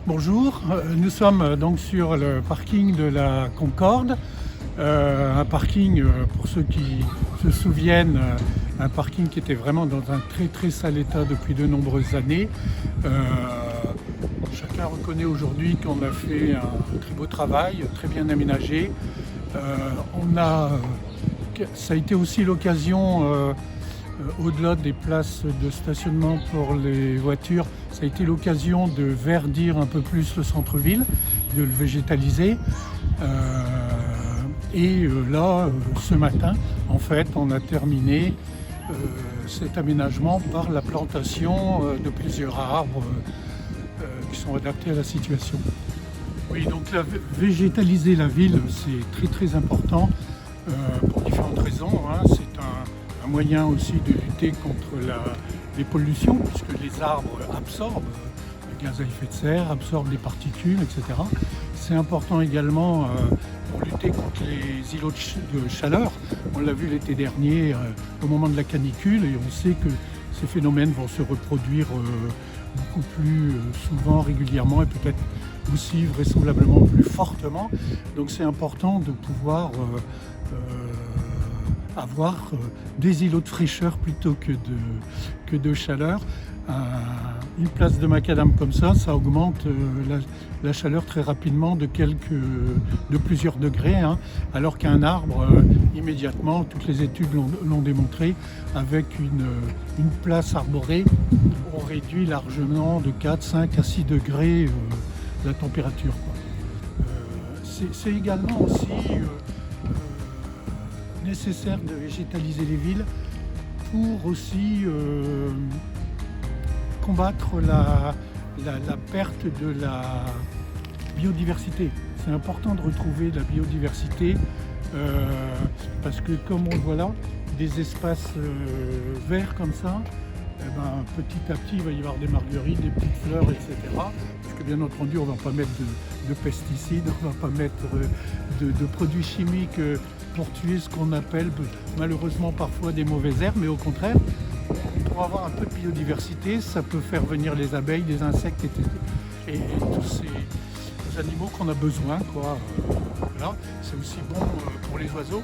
Bonjour, nous sommes donc sur le parking de la Concorde, un parking, pour ceux qui se souviennent, un parking qui était vraiment dans un très sale état depuis de nombreuses années. Chacun reconnaît aujourd'hui qu'on a fait un très beau travail, très bien aménagé. Ça a été aussi l'occasion, au-delà des places de stationnement pour les voitures, ça a été l'occasion de verdir un peu plus le centre-ville, de le végétaliser. Là, ce matin, en fait, on a terminé cet aménagement par la plantation de plusieurs arbres qui sont adaptés à la situation. Oui, donc végétaliser la ville, c'est très important pour différentes raisons, hein. C'est un moyen aussi de lutter contre les pollutions, puisque les arbres absorbent le gaz à effet de serre, absorbent les particules, etc. C'est important également pour lutter contre les îlots de chaleur. On l'a vu l'été dernier au moment de la canicule, et on sait que ces phénomènes vont se reproduire beaucoup plus souvent, régulièrement, et peut-être aussi vraisemblablement plus fortement. Donc c'est important de pouvoir avoir des îlots de fraîcheur plutôt que de chaleur. Une place de macadam comme ça augmente la chaleur très rapidement de plusieurs degrés, hein, alors qu'un arbre, immédiatement, toutes les études l'ont démontré, avec une place arborée, on réduit largement de 4, 5 à 6 degrés la température, quoi. C'est également aussi nécessaire de végétaliser les villes pour aussi combattre la perte de la biodiversité. C'est important de retrouver la biodiversité parce que, comme on le voit là, des espaces verts comme ça, petit à petit il va y avoir des marguerites, des petites fleurs, etc. Parce que bien entendu on ne va pas mettre de pesticides, on ne va pas mettre de produits chimiques pour tuer ce qu'on appelle malheureusement parfois des mauvaises herbes, mais au contraire, pour avoir un peu de biodiversité, ça peut faire venir les abeilles, les insectes et tous ces animaux qu'on a besoin, quoi. Voilà. C'est aussi bon pour les oiseaux.